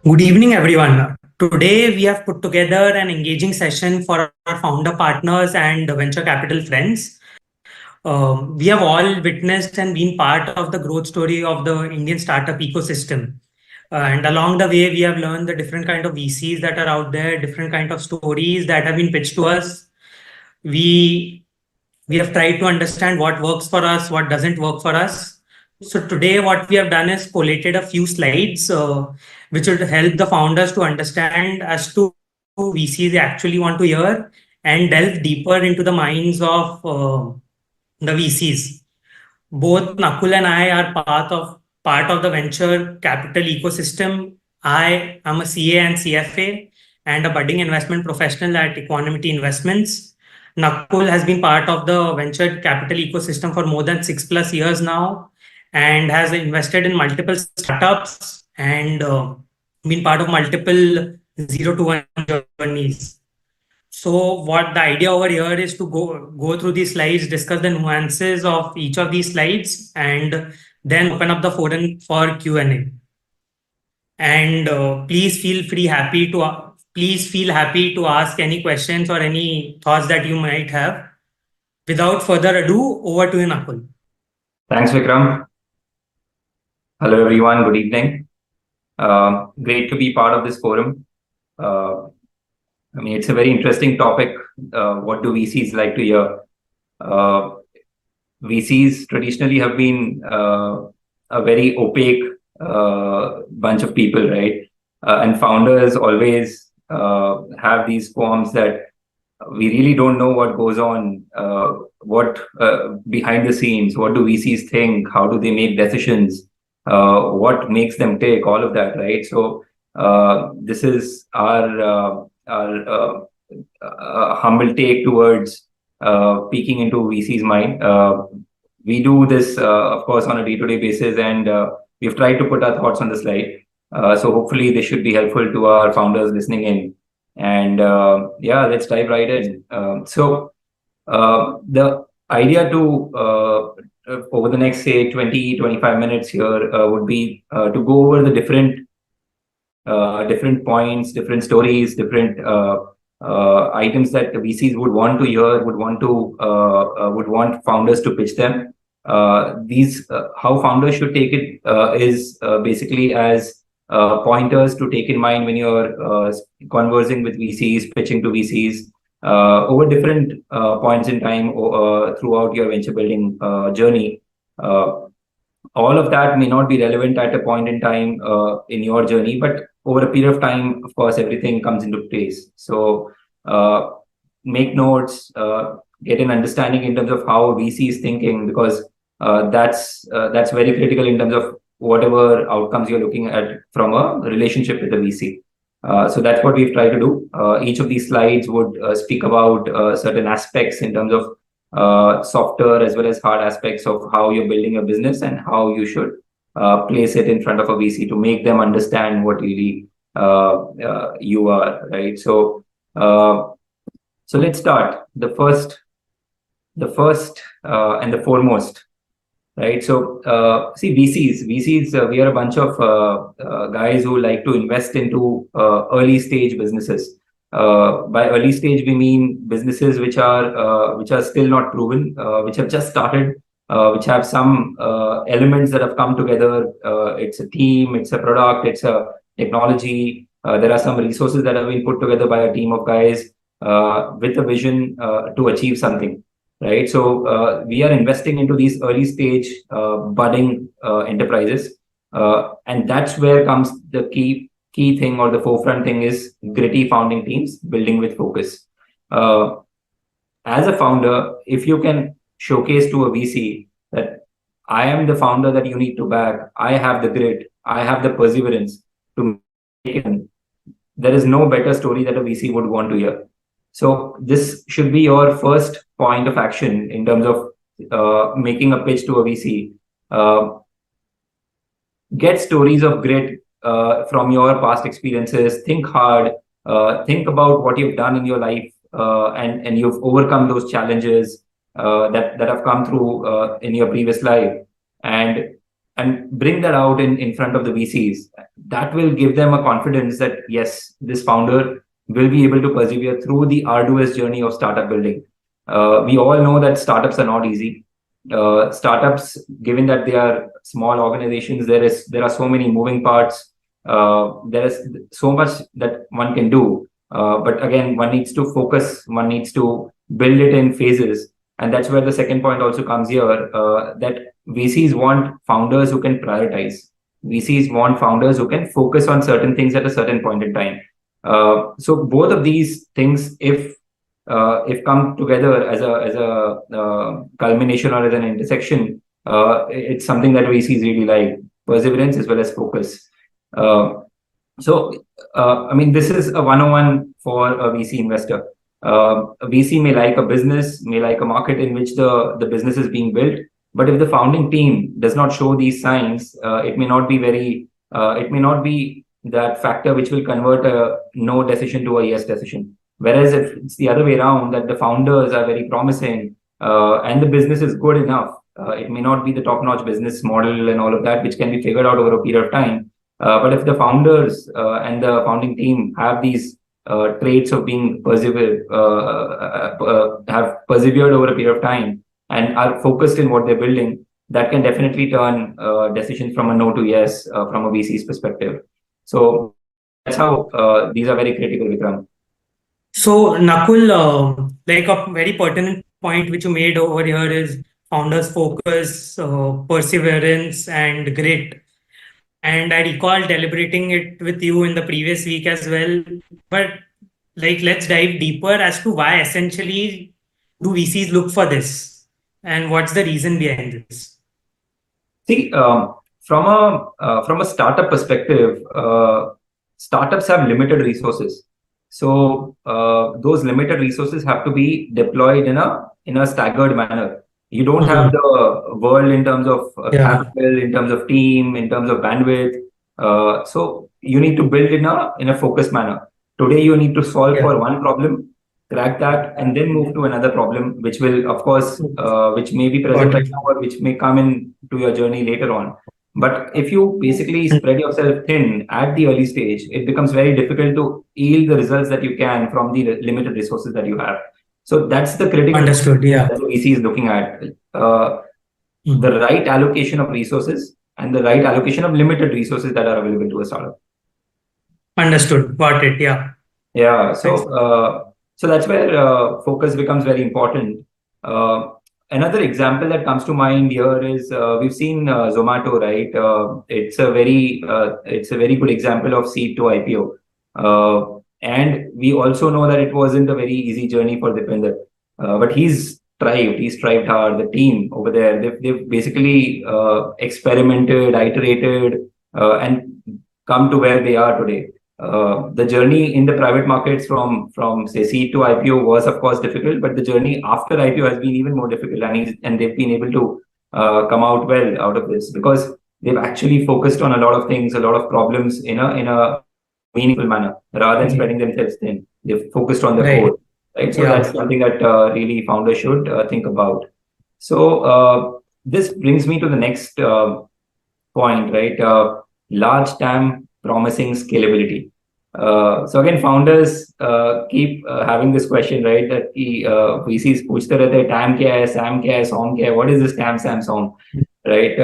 Good evening, everyone. Today, we have put together an engaging session for our founder partners and venture capital friends. We have all witnessed and been part of the growth story of the Indian startup ecosystem. And along the way, we have learned the different kind of VCs that are out there, different kind of stories that have been pitched to us. We we have tried to understand what works for us, what doesn't work for us. So today, what we have done is collated a few slides, which will help the founders to understand as to who VCs they actually want to hear and delve deeper into the minds of the VCs. Both Nakul and I are part of the venture capital ecosystem. I am a CA and CFA and a budding investment professional at Equanimity Investments. Nakul has been part of the venture capital ecosystem for more than 6+ years now and has invested in multiple startups and been part of multiple 0 to 1 journeys. So what the idea over here is to go through these slides, discuss the nuances of each of these slides, and then open up the forum for Q&A. And please feel happy to ask any questions or any thoughts that you might have. Without further ado, over to you, Nakul. Thanks, Vikram. Hello, everyone. Good evening. Great to be part of this forum. It's a very interesting topic. What do VCs like to hear? VCs traditionally have been a very opaque bunch of people, right? And founders always have these forms that we really don't know what goes on, what behind the scenes, what do VCs think, how do they make decisions, what makes them take, all of that, right? So this is our humble take towards peeking into VC's mind. We do this, of course, on a day-to-day basis, and we've tried to put our thoughts on the slide. So hopefully this should be helpful to our founders listening in. And let's dive right in. So the idea to over the next, say, 20-25 minutes here would be to go over the different points, different stories, different items that the VCs would want to hear, would want founders to pitch them. These how founders should take it is basically as pointers to take in mind when you're conversing with VCs, pitching to VCs over different points in time throughout your venture building journey. All of that may not be relevant at a point in time in your journey, but over a period of time, of course, everything comes into place. So make notes, get an understanding in terms of how VC is thinking, because that's very critical in terms of whatever outcomes you're looking at from a relationship with the VC. So that's what we've tried to do. Each of these slides would speak about certain aspects in terms of softer as well as hard aspects of how you're building your business and how you should place it in front of a VC to make them understand what really you are, right? So let's start. The first and the foremost, right? So see, VCs, we are a bunch of guys who like to invest into early stage businesses. By early stage, we mean businesses which are still not proven, which have just started, which have some elements that have come together. It's a team, it's a product, it's a technology. There are some resources that have been put together by a team of guys with a vision to achieve something, right? So we are investing into these early stage budding enterprises, and that's where comes the key thing, or the forefront thing, is gritty founding teams building with focus. As a founder, if you can showcase to a VC that I am the founder that you need to back, I have the grit, I have the perseverance to make it, there is no better story that a VC would want to hear. So this should be your first point of action in terms of making a pitch to a VC. Get stories of grit from your past experiences. Think hard. Think about what you've done in your life, and you've overcome those challenges that have come through in your previous life, and and bring that out in front of the VCs, that will give them a confidence that yes, this founder will be able to persevere through the arduous journey of startup building. We all know that startups are not easy. Startups, given that they are small organizations, there are so many moving parts. There is so much that one can do. But again, one needs to focus. One needs to build it in phases, and that's where the second point also comes here. That VCs want founders who can prioritize. VCs want founders who can focus on certain things at a certain point in time. So both of these things, if come together as a culmination or as an intersection, it's something that VCs really like: perseverance as well as focus. I mean, this is a 101 for a VC investor. A VC may like a business, may like a market in which the business is being built, but if the founding team does not show these signs, it may not be that factor which will convert a no decision to a yes decision. Whereas if it's the other way around, that the founders are very promising and the business is good enough, it may not be the top-notch business model and all of that, which can be figured out over a period of time. But if the founders and the founding team have these traits of being have persevered over a period of time and are focused in what they're building, that can definitely turn decisions from a no to yes from a VC's perspective. So that's how these are very critical, Vikram. So, Nakul, like a very pertinent point which you made over here is founders' focus, perseverance, and grit. And I recall deliberating it with you in the previous week as well. But like, let's dive deeper as to why essentially do VCs look for this, and what's the reason behind this? See, from a startup perspective, startups have limited resources. So those limited resources have to be deployed in a staggered manner. You don't have the world in terms of capital, in terms of team, in terms of bandwidth. So you need to build in a focused manner. Today you need to solve for one problem, crack that, and then move to another problem, which will, of course, which may be present right now or which may come in to your journey later on. But if you basically spread yourself thin at the early stage, it becomes very difficult to yield the results that you can from the limited resources that you have. So that's the critical that the VC is looking at. The right allocation of resources and the right allocation of limited resources that are available to a startup. Understood. Got it. Yeah. Yeah. So that's where focus becomes very important. Another example that comes to mind here is we've seen Zomato, right? It's a very good example of seed to IPO. And we also know that it wasn't a very easy journey for Dipinder. But he's strived hard. The team over there, they've basically experimented, iterated, and come to where they are today. The journey in the private markets from say seed to IPO was of course difficult, but the journey after IPO has been even more difficult, and they've been able to come out well out of this because they've actually focused on a lot of things, a lot of problems in a meaningful manner rather than spreading themselves thin. They've focused on the core, right? So that's something that really founders should think about. So this brings me to the next point, right? Large TAM, promising scalability. So again, founders keep having this question, right? That VCs पूछते रहते हैं TAM क्या है, SAM क्या है, SOM क्या है? What is this TAM, SAM, SOM, right?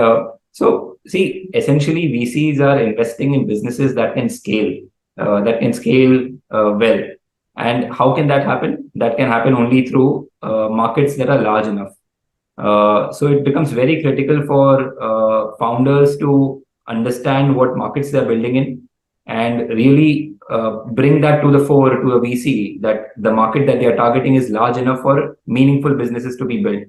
So see, essentially VCs are investing in businesses that can scale, well. And how can that happen? That can happen only through markets that are large enough. So it becomes very critical for founders to understand what markets they're building in and really bring that to the fore to a VC, that the market that they are targeting is large enough for meaningful businesses to be built.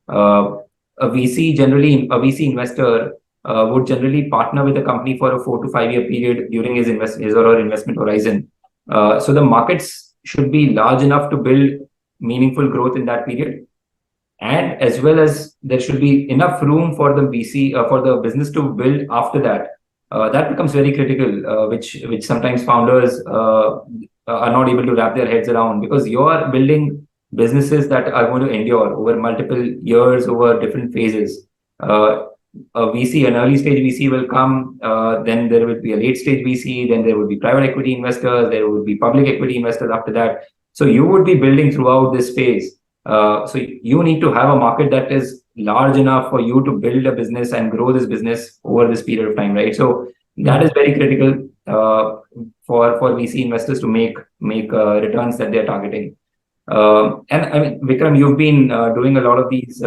A VC investor would generally partner with a company for a 4 to 5 year period during his or her investment horizon. So the markets should be large enough to build meaningful growth in that period. And as well as there should be enough room for the VC, for the business to build after that. That becomes very critical, which sometimes founders are not able to wrap their heads around, because you are building businesses that are going to endure over multiple years, over different phases. a VC, an early stage VC will come, then there will be a late stage VC, then there will be private equity investors, there will be public equity investors after that. So you would be building throughout this phase. So you need to have a market that is large enough for you to build a business and grow this business over this period of time, right? So that is very critical for VC investors to make returns that they are targeting. And I mean, Vikram, you've been doing a lot of these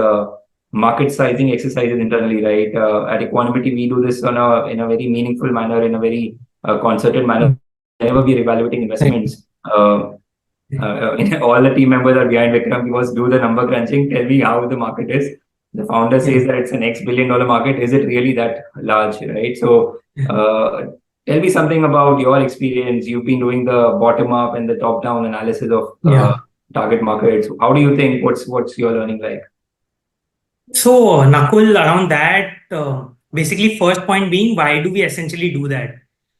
market sizing exercises internally, right? At Equanimity, we do this in a very meaningful manner, in a very concerted manner. Whenever we are evaluating investments, all the team members are behind Vikram. We was do the number crunching. Tell me how the market is. The founder says that it's an X billion-dollar market. Is it really that large, right? So, tell me something about your experience. You've been doing the bottom-up and the top-down analysis of target markets. How do you think? What's your learning like? So, Nakul, around that, basically, first point being, why do we essentially do that?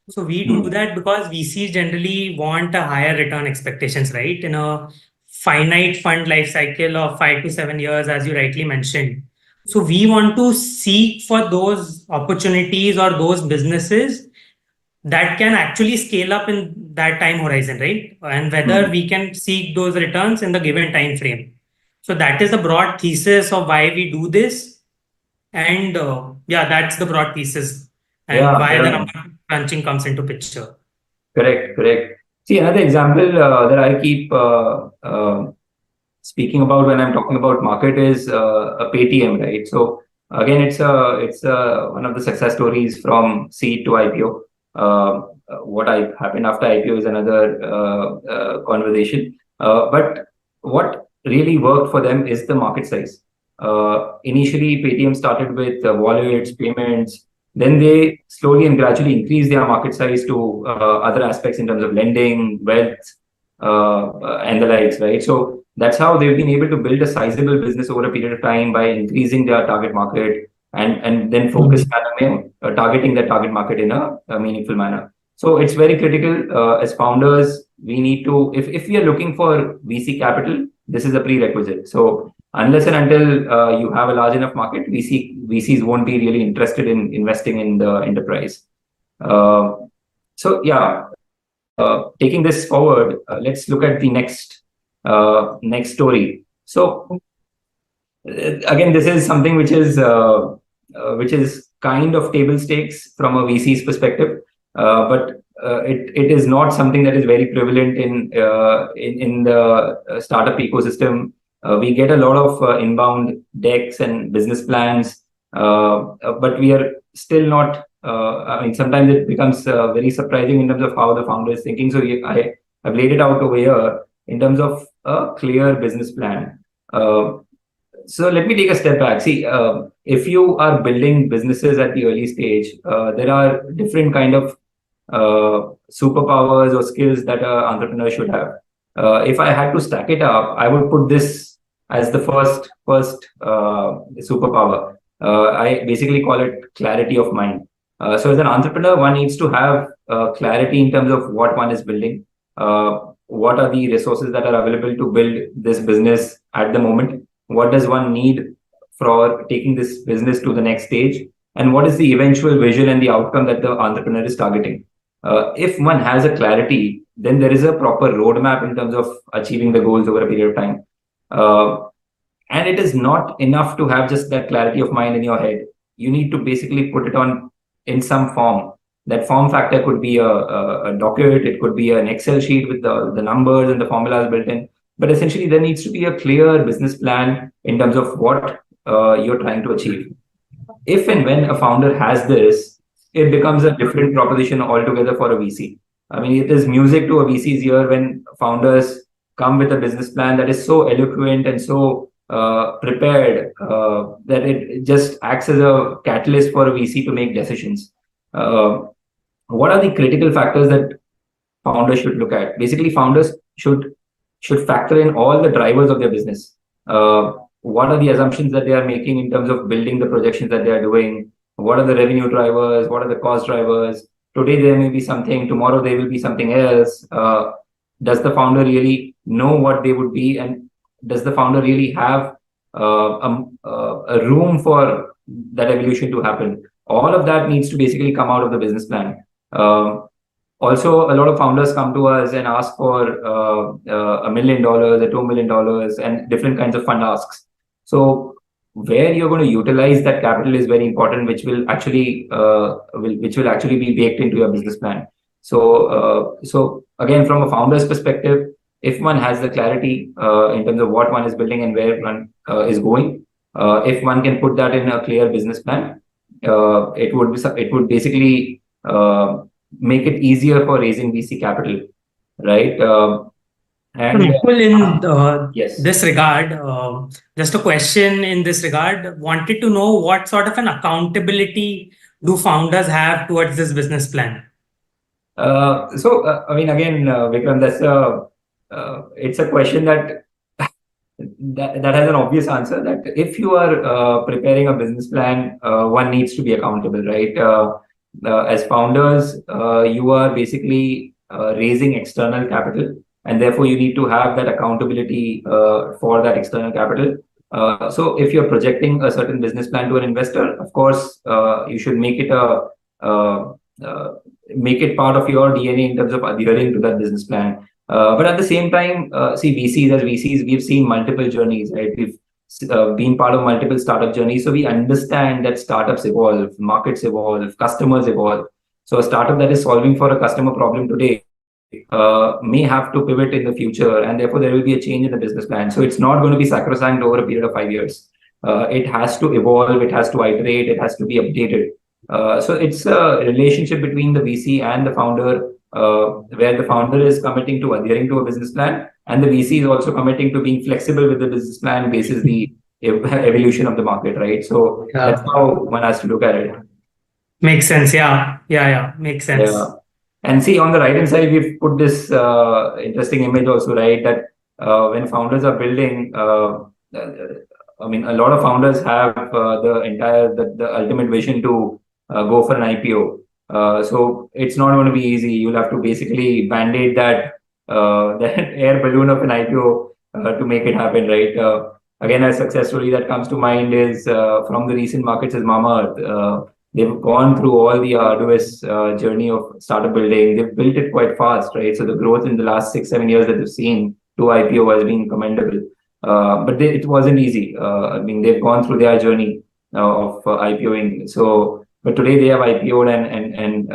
So, we do that because VCs generally want a higher return expectations, right? In a finite fund life cycle of 5 to 7 years, as you rightly mentioned. So, we want to seek for those opportunities or those businesses that can actually scale up in that time horizon, right? And whether we can seek those returns in the given time frame. So that is the broad thesis of why we do this. And that's the broad thesis and why the number crunching comes into picture. Correct. See, another example that I keep speaking about when I'm talking about market is a Paytm, right? So again, it's one of the success stories from seed to IPO. What happened after IPO is another conversation. But what really worked for them is the market size. Initially, Paytm started with wallets, payments. Then they slowly and gradually increased their market size to other aspects in terms of lending, wealth, and the likes, right? So that's how they've been able to build a sizable business over a period of time by increasing their target market and then focus on targeting that target market in a meaningful manner. So it's very critical as founders. We need to, if we are looking for VC capital, this is a prerequisite. So unless and until you have a large enough market, VCs won't be really interested in investing in the enterprise. Taking this forward, let's look at the next story. So again, this is something which is kind of table stakes from a VC's perspective, but it is not something that is very prevalent in the startup ecosystem. We get a lot of inbound decks and business plans, but we are still not. I mean, sometimes it becomes very surprising in terms of how the founder is thinking. So I've laid it out over here in terms of a clear business plan. So let me take a step back. See, if you are building businesses at the early stage, there are different kind of superpowers or skills that an entrepreneur should have. If I had to stack it up, I would put this as the first superpower. I basically call it clarity of mind. So as an entrepreneur, one needs to have clarity in terms of what one is building. What are the resources that are available to build this business at the moment? What does one need for taking this business to the next stage? And what is the eventual vision and the outcome that the entrepreneur is targeting? If one has a clarity, then there is a proper roadmap in terms of achieving the goals over a period of time. And it is not enough to have just that clarity of mind in your head. You need to basically put it on in some form. That form factor could be a docket, it could be an Excel sheet with the numbers and the formulas built in. But essentially, there needs to be a clear business plan in terms of what you're trying to achieve. If and when a founder has this, it becomes a different proposition altogether for a VC. I mean, it is music to a VC's ear when founders come with a business plan that is so eloquent and so prepared that it just acts as a catalyst for a VC to make decisions. What are the critical factors that founders should look at? Basically, founders should factor in all the drivers of their business. What are the assumptions that they are making in terms of building the projections that they are doing? What are the revenue drivers? What are the cost drivers? Today there may be something, tomorrow there will be something else. Does the founder really know what they would be? And does the founder really have a room for that evolution to happen. All of that needs to basically come out of the business plan. Also, a lot of founders come to us and ask for $1 million or $2 million and different kinds of fund asks. So where you're going to utilize that capital is very important, which will actually be baked into your business plan. So again, from a founder's perspective, if one has the clarity in terms of what one is building and where one is going, if one can put that in a clear business plan, it would basically make it easier for raising VC capital, right? Nakul, in Yes. this regard, just a question in this regard, wanted to know what sort of an accountability do founders have towards this business plan? I mean, again, Vikram, it's a question that has an obvious answer, that if you are preparing a business plan, one needs to be accountable, right? As founders, you are basically raising external capital, and therefore you need to have that accountability for that external capital. So if you're projecting a certain business plan to an investor, of course, you should make it part of your DNA in terms of adhering to that business plan. But at the same time, see, VCs, we've seen multiple journeys, right? We've been part of multiple startup journeys. So we understand that startups evolve, markets evolve, customers evolve. So a startup that is solving for a customer problem today may have to pivot in the future, and therefore there will be a change in the business plan. So it's not going to be sacrosanct over a period of 5 years. It has to evolve, it has to iterate, it has to be updated. So it's a relationship between the VC and the founder, where the founder is committing to adhering to a business plan, and the VC is also committing to being flexible with the business plan basis the evolution of the market, right? So that's how one has to look at it. Makes sense. Yeah. Makes sense. Yeah. And see, on the right hand side, we've put this interesting image also, right? That when founders are building, I mean, a lot of founders have the ultimate vision to go for an IPO. So it's not going to be easy. You'll have to basically band-aid that air balloon of an IPO to make it happen, right? Again, a success story that comes to mind is from the recent markets is Mamaearth. They've gone through all the arduous journey of startup building. They've built it quite fast, right? So the growth in the last 6-7 years that they've seen to IPO has been commendable. But it wasn't easy. I mean, they've gone through their journey of IPOing. So, but today they have IPO'd, and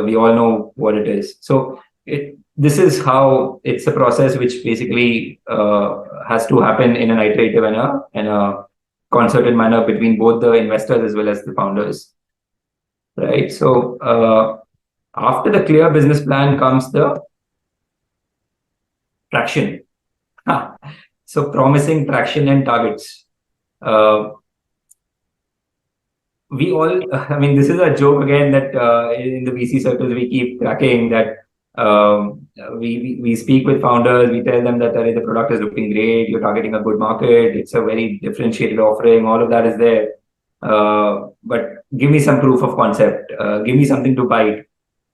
we all know what it is. So this is how it's a process which basically has to happen in an iterative and a concerted manner between both the investors as well as the founders, right? So after the clear business plan comes the traction. So promising traction and targets. We all, I mean, this is a joke again that in the VC circles we keep cracking, that we speak with founders, we tell them that the product is looking great, you're targeting a good market, it's a very differentiated offering, all of that is there. But give me some proof of concept, give me something to bite.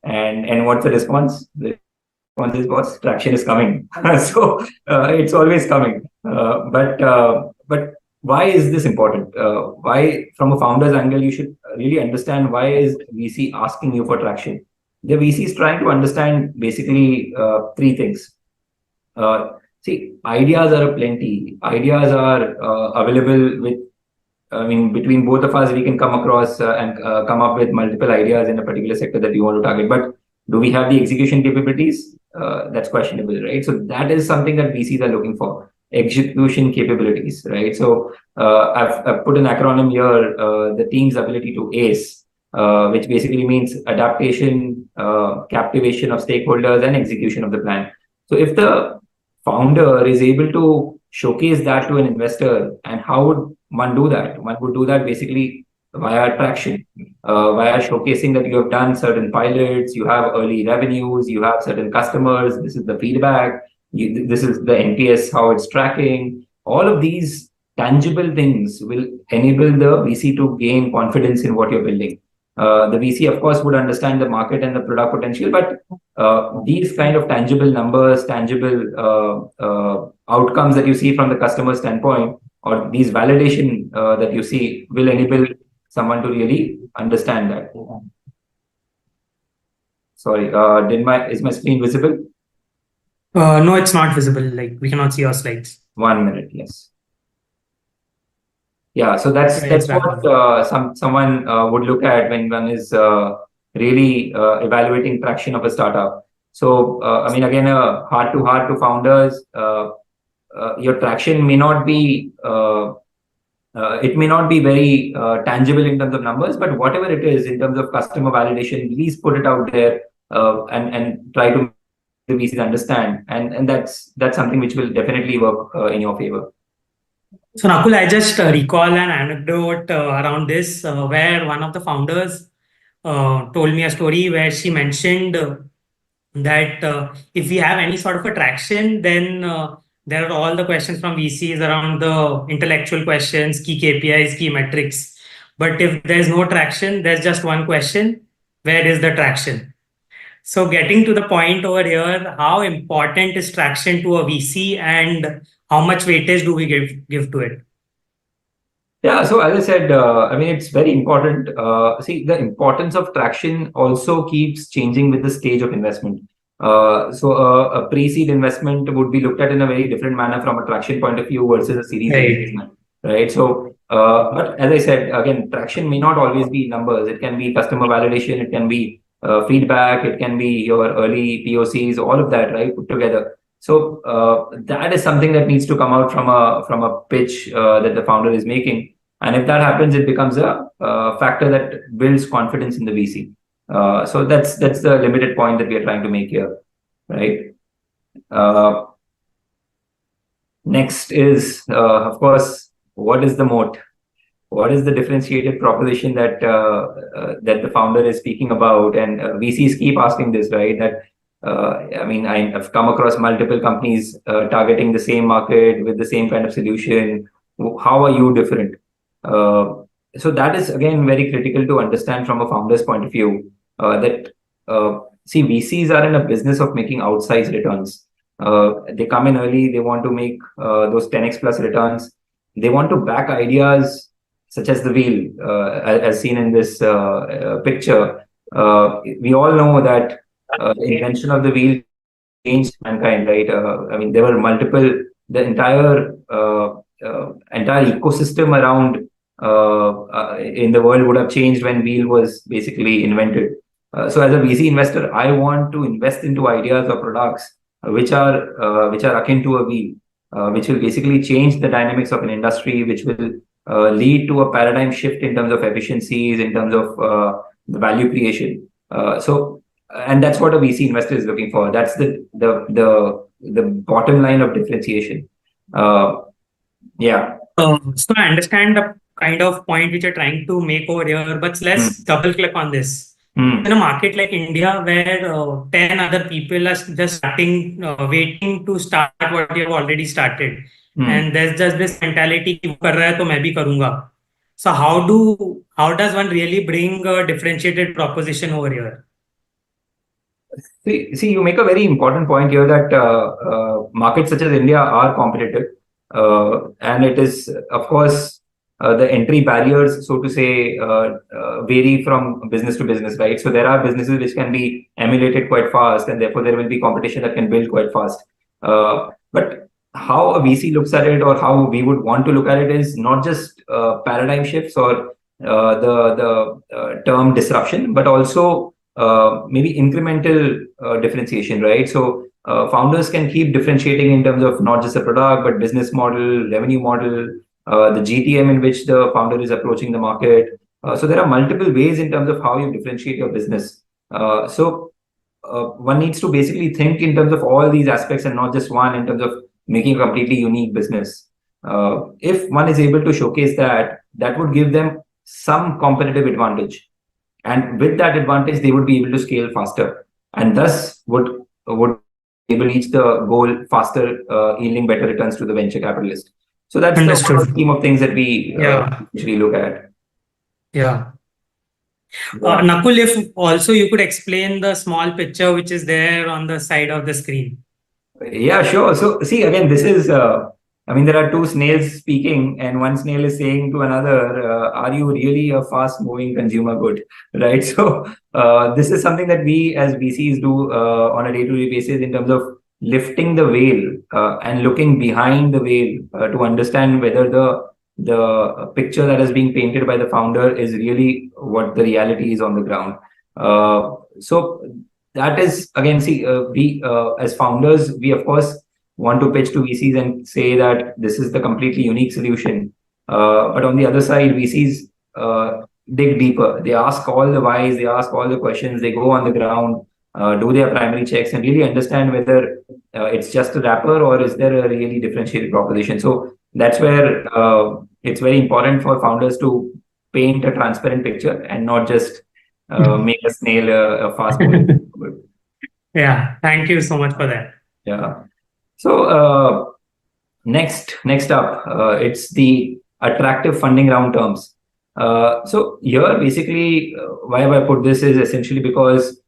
And what's the response? The response is, boss, traction is coming. So it's always coming. But why is this important? Why, from a founder's angle, you should really understand why is VC asking you for traction. The VC is trying to understand basically 3 things. See, ideas are plenty. Ideas are available with, I mean, between both of us, we can come across and come up with multiple ideas in a particular sector that we want to target. But do we have the execution capabilities? That's questionable, right? So that is something that VCs are looking for. Execution capabilities, right? So I've put an acronym here, the team's ability to ACE, which basically means adaptation, captivation of stakeholders, and execution of the plan. So if the founder is able to showcase that to an investor, and how would one do that? One would do that basically via traction, via showcasing that you have done certain pilots, you have early revenues, you have certain customers, this is the feedback, this is the NPS, how it's tracking. All of these tangible things will enable the VC to gain confidence in what you're building. The VC, of course, would understand the market and the product potential, but these kind of tangible numbers, tangible outcomes that you see from the customer standpoint, or these validation that you see, will enable someone to really understand that. Sorry, is my screen visible? No, it's not visible. Like we cannot see your slides. 1 minute, yes. Yeah, so that's Yeah, it's back what on. someone would look at when one is really evaluating traction of a startup. So I mean, again, heart to heart to founders, your traction may not be it may not be very tangible in terms of numbers, but whatever it is in terms of customer validation, please put it out there and try to make the VCs understand, and that's something which will definitely work in your favor. So Nakul, I just recall an anecdote around this where one of the founders told me a story where she mentioned that if we have any sort of attraction, then there are all the questions from VCs around the intellectual questions, key KPIs, key metrics. But if there's no traction, there's just one question: where is the traction? So getting to the point over here, how important is traction to a VC, and how much weightage do we give to it? Yeah, so as I said, I mean, it's very important. See, the importance of traction also keeps changing with the stage of investment. A pre-seed investment would be looked at in a very different manner from a traction point of view versus a series A Right. investment, right? So, but as I said, again, traction may not always be numbers. It can be customer validation, it can be feedback, it can be your early POCs, all of that, right, put together. So that is something that needs to come out from a pitch that the founder is making, and if that happens, it becomes a factor that builds confidence in the VC. So that's the limited point that we are trying to make here, right? Next is of course, what is the moat? What is the differentiated proposition that that the founder is speaking about? And VCs keep asking this, right? That I mean, I've come across multiple companies targeting the same market with the same kind of solution. How are you different? So that is again very critical to understand from a founder's point of view. That see, VCs are in a business of making outsized returns. They come in early. They want to make those 10x plus returns. They want to back ideas such as the wheel, as seen in this picture. We all know that the invention of the wheel changed mankind, right? I mean, there were multiple, the entire ecosystem around in the world would have changed when wheel was basically invented. So as a VC investor, I want to invest into ideas or products which are akin to a wheel, which will basically change the dynamics of an industry, which will lead to a paradigm shift in terms of efficiencies, in terms of the value creation. And that's what a VC investor is looking for. That's the bottom line of differentiation. Yeah. So I understand the kind of point which you're trying to make over here, but let's double click on this. In a market like India, where 10 other people are just starting, waiting to start what you have already started, and there's just this mentality, "वो कर रहा है तो मैं भी करूंगा." So how does one really bring a differentiated proposition over here? See, you make a very important point here that markets such as India are competitive, and it is, of course, the entry barriers, so to say, vary from business to business, right? So there are businesses which can be emulated quite fast, and therefore there will be competition that can build quite fast. But how a VC looks at it, or how we would want to look at it, is not just paradigm shifts or the term disruption, but also maybe incremental differentiation, right? So founders can keep differentiating in terms of not just a product, but business model, revenue model, the GTM in which the founder is approaching the market. So there are multiple ways in terms of how you differentiate your business. One needs to basically think in terms of all these aspects and not just one in terms of making a completely unique business. If one is able to showcase that, that would give them some competitive advantage. And with that advantage, they would be able to scale faster, and thus would be able to reach the goal faster, yielding better returns to the venture capitalist. So that's the Understood. scheme of things that we usually look at. Yeah. Nakul, if also you could explain the small picture which is there on the side of the screen. Yeah, sure. So see, again, this is I mean, there are two snails speaking, and one snail is saying to another, "Are you really a fast-moving consumer good?" Right. So this is something that we as VCs do on a day-to-day basis in terms of lifting the veil and looking behind the veil to understand whether the picture that is being painted by the founder is really what the reality is on the ground. So that is again, see, we as founders, we of course want to pitch to VCs and say that this is the completely unique solution. But on the other side, VCs dig deeper. They ask all the whys, they ask all the questions, they go on the ground, do their primary checks, and really understand whether it's just a wrapper or is there a really differentiated proposition. So that's where it's very important for founders to paint a transparent picture and not just make a snail a fast moving. Yeah, thank you so much for that. Yeah. So next up, it's the attractive funding round terms. So here, basically, why have I put this is essentially because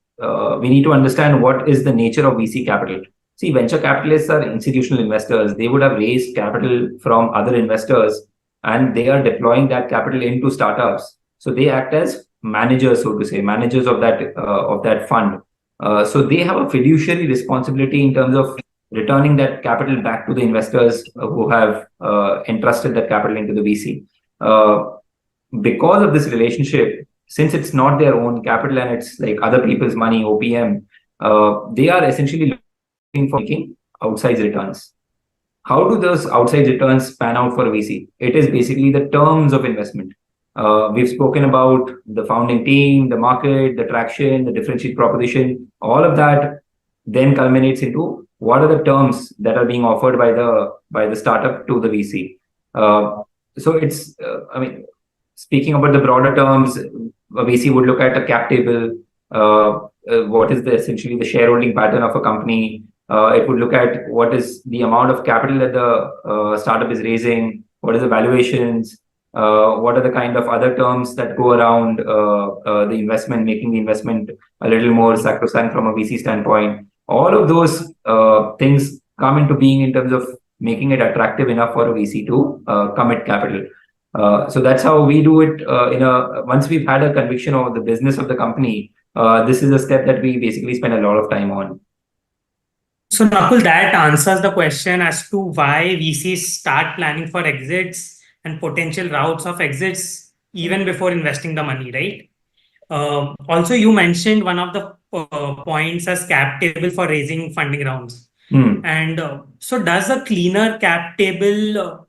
we need to understand what is the nature of VC capital. See, venture capitalists are institutional investors. They would have raised capital from other investors, and they are deploying that capital into startups. So they act as managers, so to say, managers of that fund. So they have a fiduciary responsibility in terms of returning that capital back to the investors who have entrusted that capital into the VC. Because of this relationship, since it's not their own capital and it's like other people's money, OPM, they are essentially looking for making outsized returns. How do those outside returns pan out for a VC? It is basically the terms of investment. We've spoken about the founding team, the market, the traction, the differentiated proposition. All of that then culminates into what are the terms that are being offered by the startup to the VC. So it's, I mean, speaking about the broader terms, a VC would look at a cap table. What is essentially the shareholding pattern of a company? It would look at what is the amount of capital that the startup is raising, what is the valuations, what are the kind of other terms that go around the investment, making the investment a little more sacrosanct from a VC standpoint. All of those things come into being in terms of making it attractive enough for a VC to commit capital. So that's how we do it. Once we've had a conviction of the business of the company, this is a step that we basically spend a lot of time on. So Nakul, that answers the question as to why VCs start planning for exits and potential routes of exits even before investing the money, right? Also, you mentioned one of the points as cap table for raising funding rounds. And so does a cleaner cap table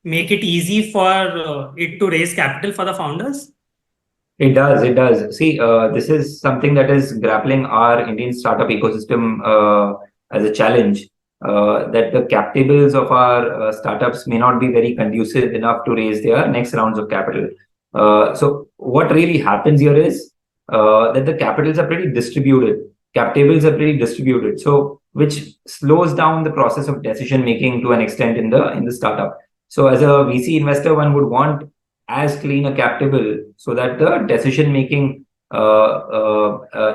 make it easy for it to raise capital for the founders? It does. It does. See, this is something that is grappling our Indian startup ecosystem as a challenge. That the cap tables of our startups may not be very conducive enough to raise their next rounds of capital. So what really happens here is that the capitals are pretty distributed. Cap tables are pretty distributed. So which slows down the process of decision making to an extent in the startup. So as a VC investor, one would want as clean a cap table so that the decision making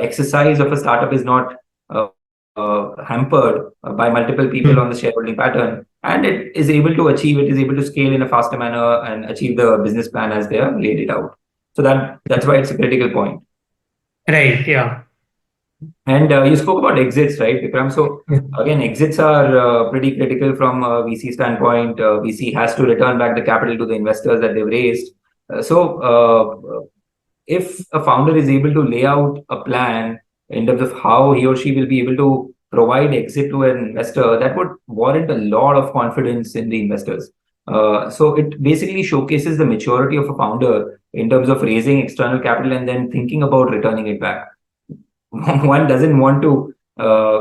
exercise of a startup is not hampered by multiple people on the shareholding pattern, and it is able to scale in a faster manner and achieve the business plan as they have laid it out. So that's why it's a critical point. Right. Yeah. And you spoke about exits, right, Vikram? So again, exits are pretty critical from a VC standpoint. VC has to return back the capital to the investors that they've raised. If a founder is able to lay out a plan in terms of how he or she will be able to provide exit to an investor, that would warrant a lot of confidence in the investors. So it basically showcases the maturity of a founder in terms of raising external capital and then thinking about returning it back. One doesn't want to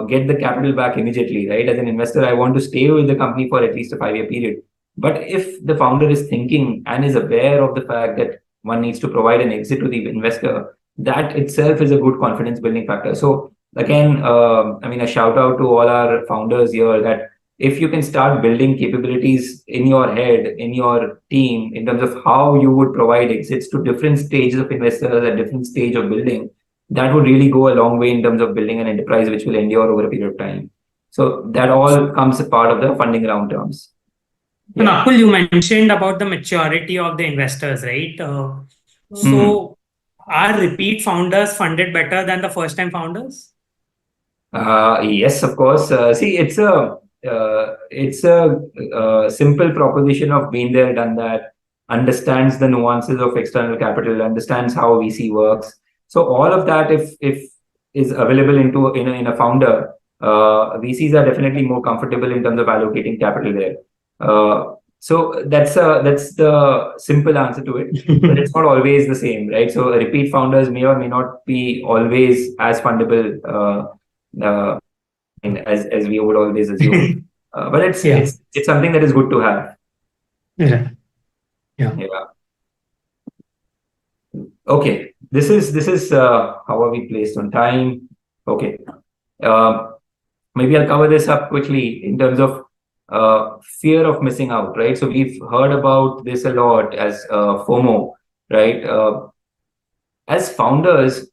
get the capital back immediately, right? As an investor, I want to stay with the company for at least a 5-year period. But if the founder is thinking and is aware of the fact that one needs to provide an exit to the investor, that itself is a good confidence building factor. So again, a shout out to all our founders here that if you can start building capabilities in your head, in your team, in terms of how you would provide exits to different stages of investors at different stage of building, that would really go a long way in terms of building an enterprise which will endure over a period of time. So that all comes a part of the funding round terms. So, Nakul, you mentioned about the maturity of the investors, right? So, are repeat founders funded better than the first time founders? Yes, of course. See, it's a simple proposition of been there, done that, understands the nuances of external capital, understands how VC works. So all of that, if is available in a founder, VCs are definitely more comfortable in terms of allocating capital there. So that's the simple answer to it, but it's not always the same, right? So repeat founders may or may not be always as fundable. As we would always assume. But it's something that is good to have. Yeah. Yeah. Okay. This is how are we placed on time? Okay. Maybe I'll cover this up quickly in terms of fear of missing out, right? So we've heard about this a lot as FOMO, right? As founders,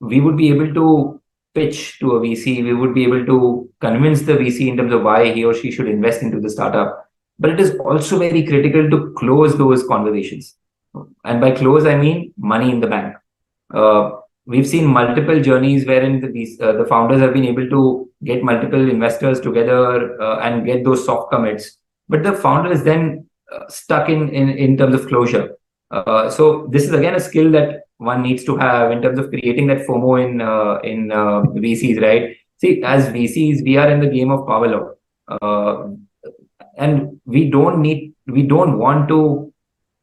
we would be able to pitch to a VC, we would be able to convince the VC in terms of why he or she should invest into the startup. But it is also very critical to close those conversations. And by close, I mean money in the bank. We've seen multiple journeys wherein the founders have been able to get multiple investors together and get those soft commits. But the founder is then stuck in terms of closure. So this is again a skill that one needs to have in terms of creating that FOMO in VCs, right? See, as VCs, we are in the game of power law, and we don't want to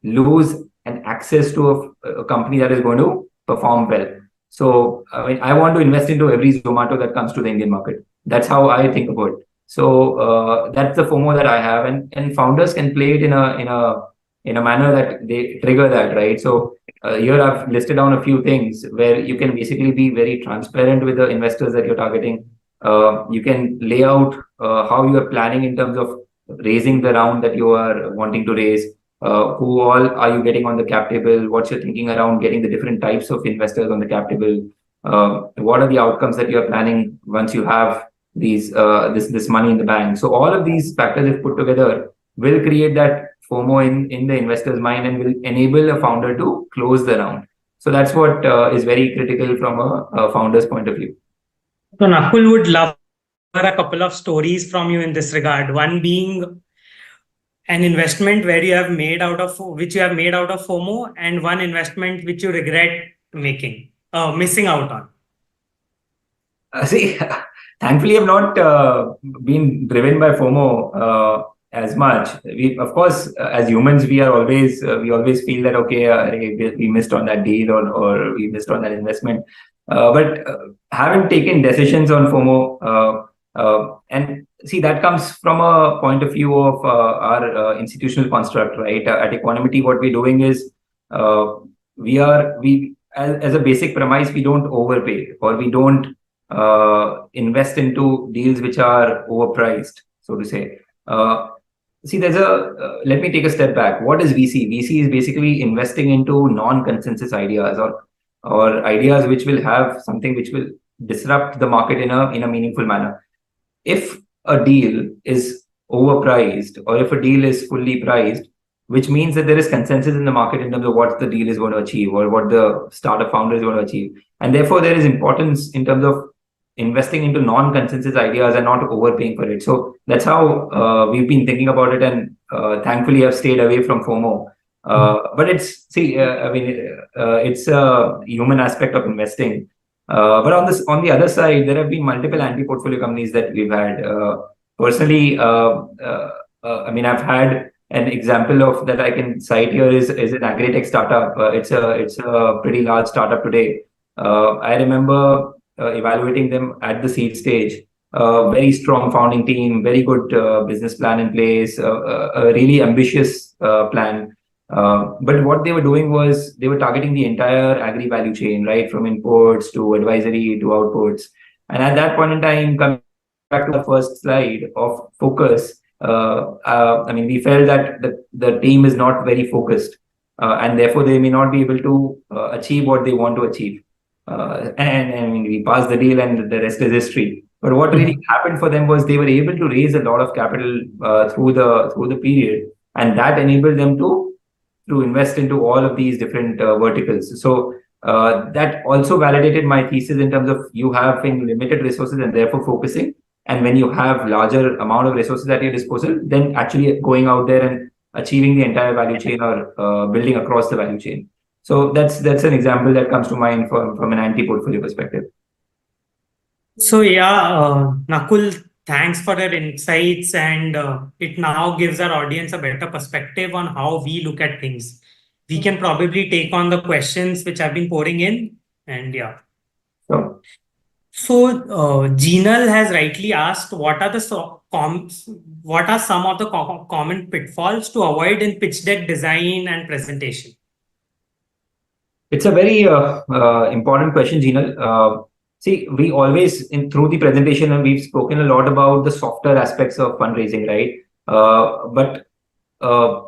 lose an access to a company that is going to perform well. So, I mean, I want to invest into every Zomato that comes to the Indian market. That's how I think about it. So that's the FOMO that I have, and founders can play it in a manner that they trigger that, right? So here I've listed down a few things where you can basically be very transparent with the investors that you're targeting. You can lay out how you are planning in terms of raising the round that you are wanting to raise. Who all are you getting on the cap table? What's your thinking around getting the different types of investors on the cap table? What are the outcomes that you're planning once you have this money in the bank? So all of these factors, if put together, will create that FOMO in the investor's mind and will enable a founder to close the round. So that's what is very critical from a founder's point of view. So Nakul would love a couple of stories from you in this regard. One being an investment where you have made out of which you have made out of FOMO, and one investment which you regret missing out on. See, thankfully, I've not been driven by FOMO as much. We, of course, as humans, we always feel that okay, we missed on that deal or we missed on that investment. But haven't taken decisions on FOMO. And see, that comes from a point of view of our institutional construct, right? At Equanimity, what we're doing is we as a basic premise, we don't overpay or we don't invest into deals which are overpriced, so to say. See, let me take a step back. What is VC? VC is basically investing into non-consensus ideas or ideas which will have something which will disrupt the market in a meaningful manner. If a deal is overpriced or if a deal is fully priced, which means that there is consensus in the market in terms of what the deal is going to achieve or what the startup founder is going to achieve. And therefore, there is importance in terms of investing into non-consensus ideas and not overpaying for it. So that's how we've been thinking about it, and thankfully have stayed away from FOMO. But it's a human aspect of investing. But on the other side, there have been multiple anti-portfolio companies that we've had. Personally, I've had an example of that I can cite here is an agri-tech startup. It's a pretty large startup today. I remember evaluating them at the seed stage. Very strong founding team, very good business plan in place, a really ambitious plan. But what they were doing was they were targeting the entire agri value chain, right, from imports to advisory to outputs. And at that point in time, coming back to the first slide of focus, we felt that the team is not very focused, and therefore they may not be able to achieve what they want to achieve. And we passed the deal, and the rest is history. But what really happened for them was they were able to raise a lot of capital through the period, and that enabled them to invest into all of these different verticals. So that also validated my thesis in terms of you having limited resources and therefore focusing. And when you have larger amount of resources at your disposal, then actually going out there and achieving the entire value chain or building across the value chain. So that's an example that comes to mind from an anti-portfolio perspective. So Nakul, thanks for that insights, and it now gives our audience a better perspective on how we look at things. We can probably take on the questions which have been pouring in, and yeah. So, Jinal has rightly asked, what are some of the common pitfalls to avoid in pitch deck design and presentation? it's a very important question, Jinal. See, we always, through the presentation, and we've spoken a lot about the softer aspects of fundraising, right? But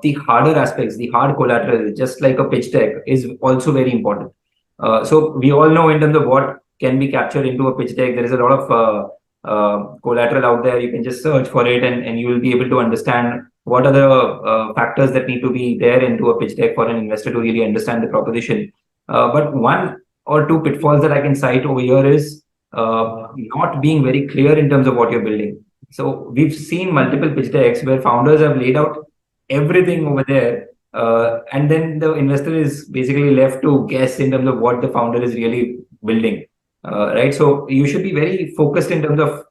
the harder aspects, the hard collateral, just like a pitch deck, is also very important. So we all know in terms of what can be captured into a pitch deck, there is a lot of collateral out there. You can just search for it, and you will be able to understand what are the factors that need to be there into a pitch deck for an investor to really understand the proposition. But one or two pitfalls that I can cite over here is not being very clear in terms of what you're building. So we've seen multiple pitch decks where founders have laid out everything over there, and then the investor is basically left to guess in terms of what the founder is really building, right? So you should be very focused in terms of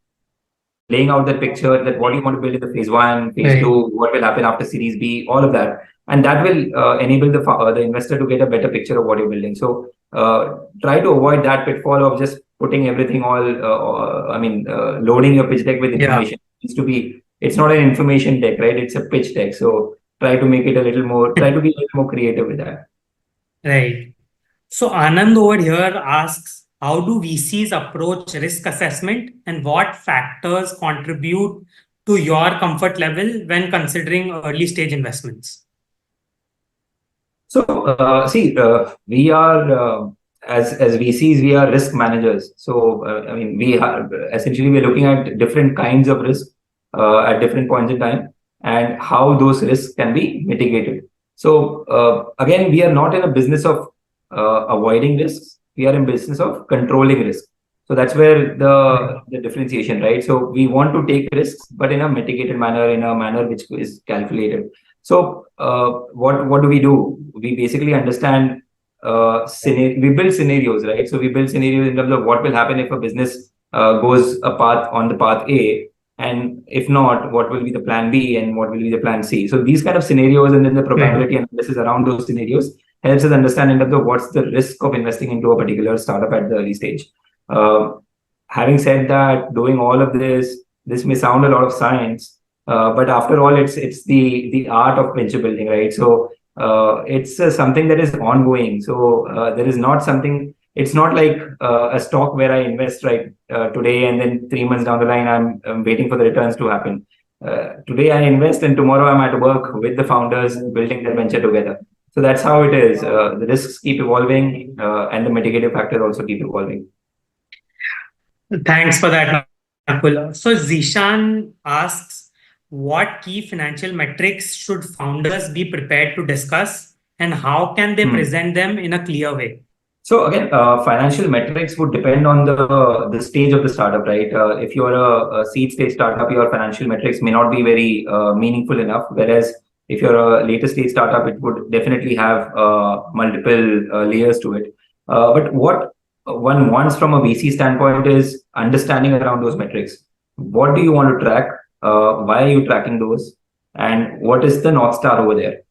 laying out the picture, that what you want to build in the phase one, phase two, what will happen after series B, all of that, and that will enable the investor to get a better picture of what you're building. So try to avoid that pitfall of just putting everything loading your pitch deck with information. It's not an information deck, right? It's a pitch deck. So try to make it try to be a little more creative with that. Right. So Anand over here asks, how do VCs approach risk assessment, and what factors contribute to your comfort level when considering early stage investments? So we are as VCs, we are risk managers. So we're looking at different kinds of risk at different points in time, and how those risks can be mitigated. So again, we are not in a business of avoiding risks. We are in business of controlling risk. So that's where the differentiation, right? So we want to take risks, but in a mitigated manner, in a manner which is calculated. So what do? We basically understand we build scenarios, right? So we build scenarios in terms of what will happen if a business goes on the path A, and if not, what will be the plan B and what will be the plan C. So these kind of scenarios, and then the probability analysis around those scenarios helps us understand in terms of what's the risk of investing into a particular startup at the early stage. Having said that, doing all of this may sound a lot of science, but after all, it's the art of venture building, right? So it's something that is ongoing. So there is not something. It's not like a stock where I invest today, and then 3 months down the line I'm waiting for the returns to happen. Today I invest, and tomorrow I'm at work with the founders building their venture together. So that's how it is. The risks keep evolving, and the mitigative factors also keep evolving. Thanks for that, Nakul. So Zishan asks, what key financial metrics should founders be prepared to discuss, and how can they present them in a clear way? So again, financial metrics would depend on the stage of the startup, right? If you're a seed stage startup, your financial metrics may not be very meaningful enough. Whereas if you're a later stage startup, it would definitely have multiple layers to it. But what one wants from a VC standpoint is understanding around those metrics. What do you want to track? Why are you tracking those? And what is the North Star over there?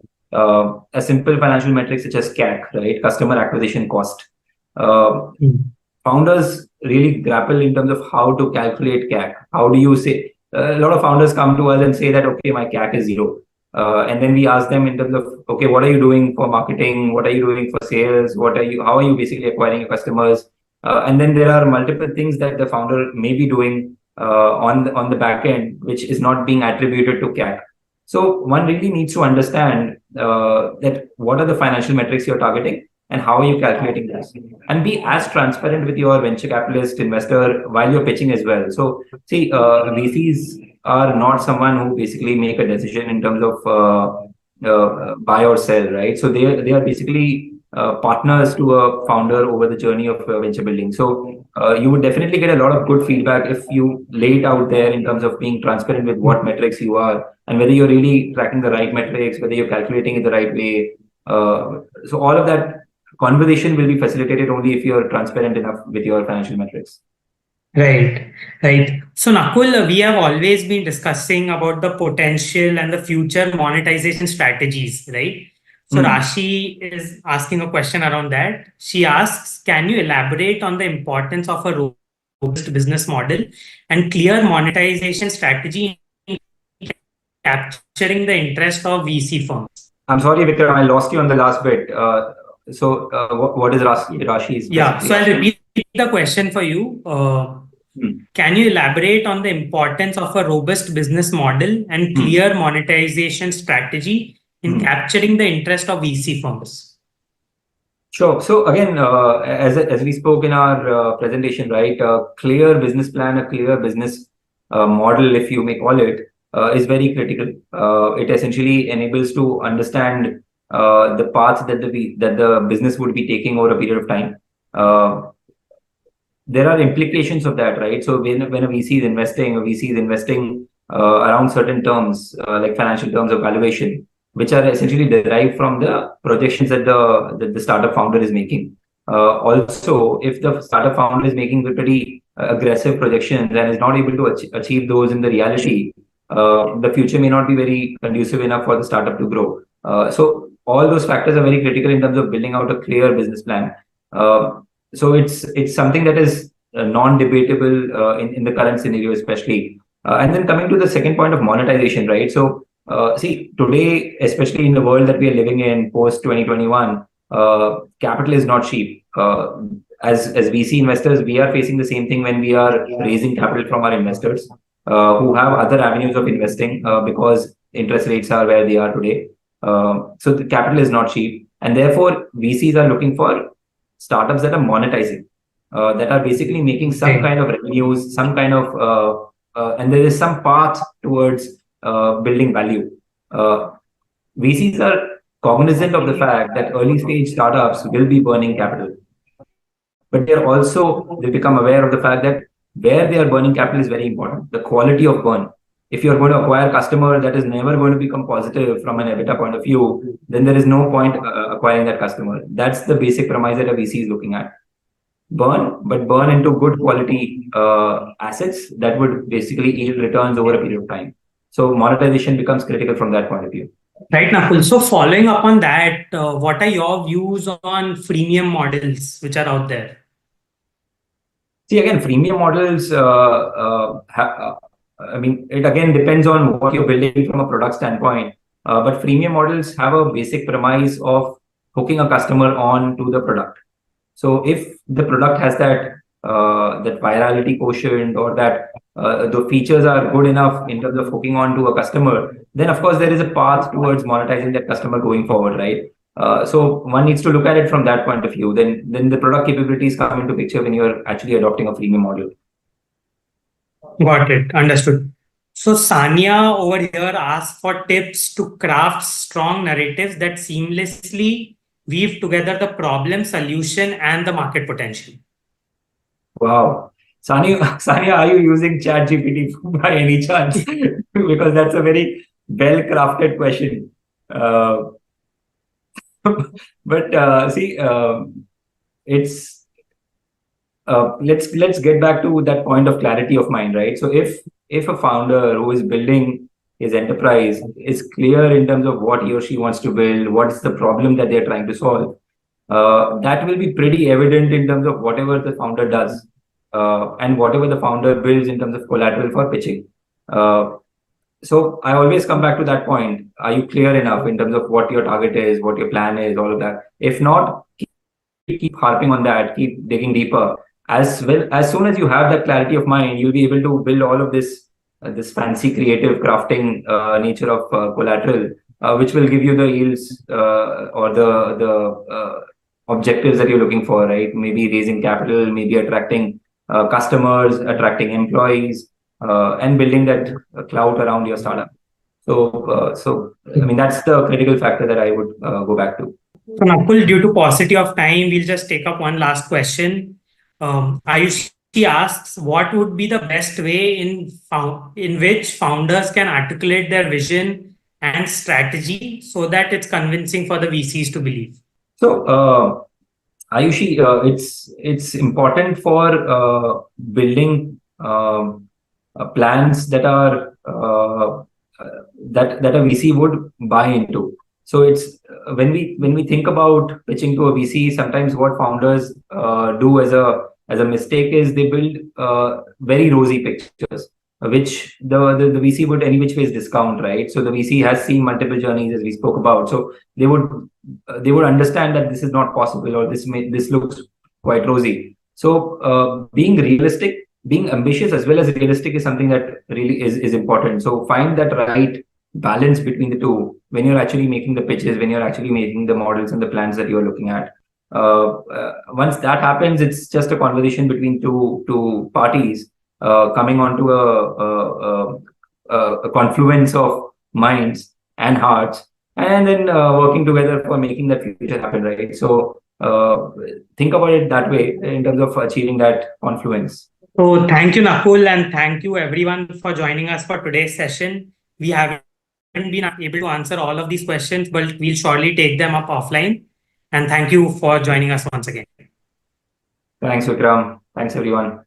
A simple financial metric such as CAC, right? Customer acquisition cost. Founders really grapple in terms of how to calculate CAC. How do you say? A lot of founders come to us and say that, okay, my CAC is 0. And then we ask them in terms of, okay, what are you doing for marketing? What are you doing for sales? How are you basically acquiring your customers? And then there are multiple things that the founder may be doing on the back end, which is not being attributed to CAC. So one really needs to understand that what are the financial metrics you're targeting, and how are you calculating this? And be as transparent with your venture capitalist investor while you're pitching as well. So see, VCs are not someone who basically make a decision in terms of buy or sell, right? So they are basically partners to a founder over the journey of venture building. So you would definitely get a lot of good feedback if you lay it out there in terms of being transparent with what metrics you are and whether you're really tracking the right metrics, whether you're calculating it the right way. So all of that conversation will be facilitated only if you're transparent enough with your financial metrics. Right, right. So Nakul, we have always been discussing about the potential and the future monetization strategies, right? So Rashi is asking a question around that. She asks, can you elaborate on the importance of a robust business model and clear monetization strategy in capturing the interest of VC firms? I'm sorry, Vikram, I lost you on the last bit. What is Rashi's? Yeah, so I'll repeat the question for you. Can you elaborate on the importance of a robust business model and clear monetization strategy in capturing the interest of VC firms? Sure. So again, as we spoke in our presentation, right, a clear business plan, a clear business model, if you may call it, is very critical. It essentially enables to understand the path that the business would be taking over a period of time. There are implications of that, right? So when a VC is investing, around certain terms, like financial terms of valuation, which are essentially derived from the projections that the startup founder is making. Also, if the startup founder is making pretty aggressive projections and is not able to achieve those in the reality, the future may not be very conducive enough for the startup to grow. So all those factors are very critical in terms of building out a clear business plan. So it's something that is non-debatable in the current scenario, especially. And then coming to the second point of monetization, right? So see, today, especially in the world that we are living in post 2021, capital is not cheap. As VC investors, we are facing the same thing when we are raising capital from our investors who have other avenues of investing because interest rates are where they are today. So the capital is not cheap, and therefore VCs are looking for startups that are monetizing, that are basically making some kind of revenues, some kind of, and there is some path towards building value. VCs are cognizant of the fact that early stage startups will be burning capital, but they become aware of the fact that where they are burning capital is very important. The quality of burn. If you're going to acquire a customer that is never going to become positive from an EBITDA point of view, then there is no point acquiring that customer. That's the basic premise that a VC is looking at. But burn into good quality assets that would basically yield returns over a period of time. So monetization becomes critical from that point of view. Right, Nakul. So following up on that, what are your views on freemium models which are out there? See, again, freemium models, I mean, it again depends on what you're building from a product standpoint. But freemium models have a basic premise of hooking a customer on to the product. So if the product has that virality quotient or that the features are good enough in terms of hooking on to a customer, then of course there is a path towards monetizing that customer going forward, right? So one needs to look at it from that point of view. Then the product capabilities come into picture when you're actually adopting a freemium model. Got it. Understood. So Sanya over here asks for tips to craft strong narratives that seamlessly weave together the problem, solution, and the market potential. Wow. Sanya, are you using ChatGPT by any chance? Because that's a very well-crafted question. But see, it's let's get back to that point of clarity of mind, right? So if a founder who is building his enterprise is clear in terms of what he or she wants to build, what's the problem that they're trying to solve, that will be pretty evident in terms of whatever the founder does and whatever the founder builds in terms of collateral for pitching. So I always come back to that point. Are you clear enough in terms of what your target is, what your plan is, all of that? If not, keep harping on that, keep digging deeper. As soon as you have that clarity of mind, you'll be able to build all of this fancy creative crafting nature of collateral, which will give you the yields or objectives that you're looking for, right? Maybe raising capital, maybe attracting customers, attracting employees, and building that clout around your startup. So I mean, that's the critical factor that I would go back to. So, Nakul, due to paucity of time, we'll just take up one last question. Ayushi asks, what would be the best way in which founders can articulate their vision and strategy so that it's convincing for the VCs to believe? So, Ayushi, it's important for building plans that are that a VC would buy into. So it's when we think about pitching to a VC, sometimes what founders do as a mistake is they build very rosy pictures, which the VC would any which ways discount, right? So the VC has seen multiple journeys as we spoke about, so they would understand that this is not possible or this looks quite rosy. So being realistic, being ambitious as well as realistic is something that really is important. So find that right balance between the two when you're actually making the pitches, when you're actually making the models and the plans that you're looking at. Once that happens, it's just a conversation between two parties coming onto a confluence of minds and hearts, and then working together for making that future happen, right? So think about it that way in terms of achieving that confluence. So thank you, Nakul, and thank you everyone for joining us for today's session. We haven't been able to answer all of these questions, but we'll surely take them up offline. And thank you for joining us once again. Thanks, Vikram. Thanks, everyone.